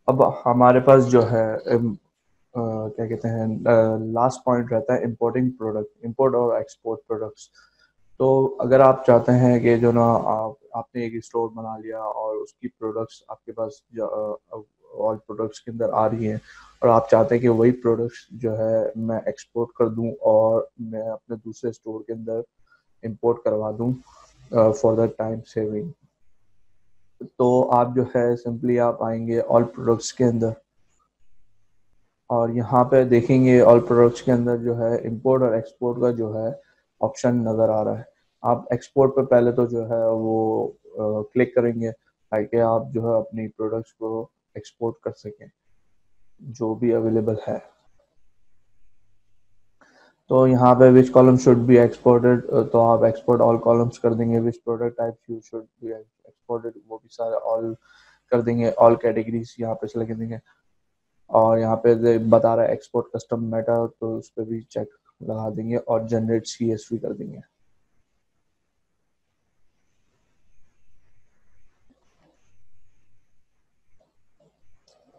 अब हमारे पास जो है क्या कहते हैं, लास्ट पॉइंट रहता है इंपोर्टिंग प्रोडक्ट, इंपोर्ट और एक्सपोर्ट प्रोडक्ट्स। तो अगर आप चाहते हैं कि जो ना आपने एक स्टोर बना लिया और उसकी प्रोडक्ट्स आपके पास ऑल प्रोडक्ट्स के अंदर आ रही हैं, और आप चाहते हैं कि वही प्रोडक्ट्स जो है मैं एक्सपोर्ट कर दूं और मैं अपने दूसरे स्टोर के अंदर इंपोर्ट करवा दूं फॉर द टाइम सेविंग, तो आप जो है सिंपली आप आएंगे ऑल प्रोडक्ट्स के अंदर, और यहाँ पे देखेंगे ऑल प्रोडक्ट्स के अंदर जो है इंपोर्ट और एक्सपोर्ट का जो है ऑप्शन नज़र आ रहा है। आप एक्सपोर्ट पे पहले तो जो है वो क्लिक करेंगे ताकि आप जो है अपनी प्रोडक्ट्स को एक्सपोर्ट कर सकें जो भी अवेलेबल है। तो यहाँ पे विच कॉलम शुड बी एक्सपोर्टेड, तो आप एक्सपोर्ट ऑल कॉलम्स कर देंगे। Which product type you should be exported, वो भी सारे ऑल कर देंगे। ऑल कैटेगरीज यहाँ पे सेलेक्ट कर देंगे, और यहाँ पे बता रहा है एक्सपोर्ट कस्टम मेटा, तो उस पर भी चेक लगा देंगे और जनरेट CSV कर देंगे।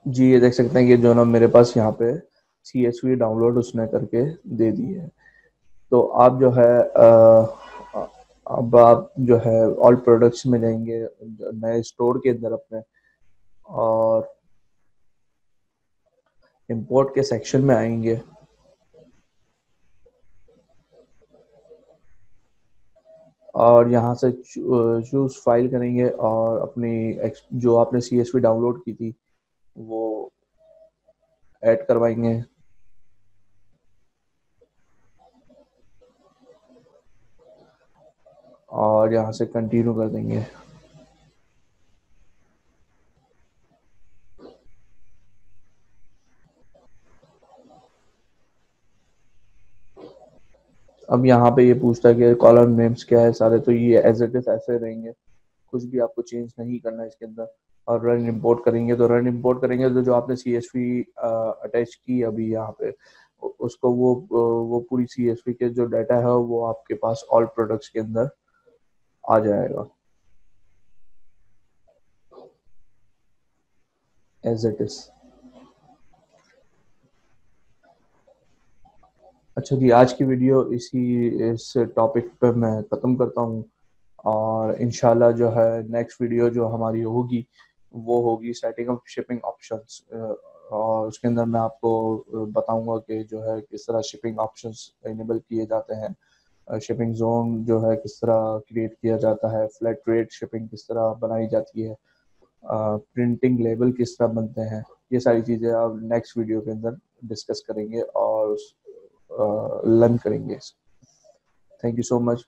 जी, ये देख सकते हैं कि जो ना मेरे पास यहाँ पे CSV डाउनलोड उसने करके दे दी है। तो आप जो है अब आप जो है ऑल प्रोडक्ट्स में जाएंगे नए स्टोर के अंदर अपने, और इंपोर्ट के सेक्शन में आएंगे, और यहाँ से चूज फाइल करेंगे और अपनी जो आपने CSV डाउनलोड की थी वो ऐड करवाएंगे, और यहाँ से कंटिन्यू कर देंगे। अब यहाँ पे ये पूछता है कि कॉलम नेम्स क्या है सारे, तो ये एज इट इज ऐसे रहेंगे, कुछ भी आपको चेंज नहीं करना है इसके अंदर। और रन इंपोर्ट करेंगे, तो रन इंपोर्ट करेंगे तो जो आपने CSV अटैच की अभी यहाँ पे, उसको वो पूरी CSV के जो डाटा है वो आपके पास ऑल प्रोडक्ट्स के अंदर आ जाएगा एज इट इज। अच्छा जी, आज की वीडियो इस टॉपिक पर मैं ख़त्म करता हूँ, और इंशाल्लाह जो है नेक्स्ट वीडियो जो हमारी होगी वो होगी सेटिंग अप शिपिंग ऑप्शंस, और उसके अंदर मैं आपको बताऊंगा कि जो है किस तरह शिपिंग ऑप्शंस इनेबल किए जाते हैं, शिपिंग जोन जो है किस तरह क्रिएट किया जाता है, फ्लैट रेट शिपिंग किस तरह बनाई जाती है, प्रिंटिंग लेबल किस तरह बनते हैं। ये सारी चीज़ें आप नेक्स्ट वीडियो के अंदर डिस्कस करेंगे और लर्न करेंगे। Thank you so much.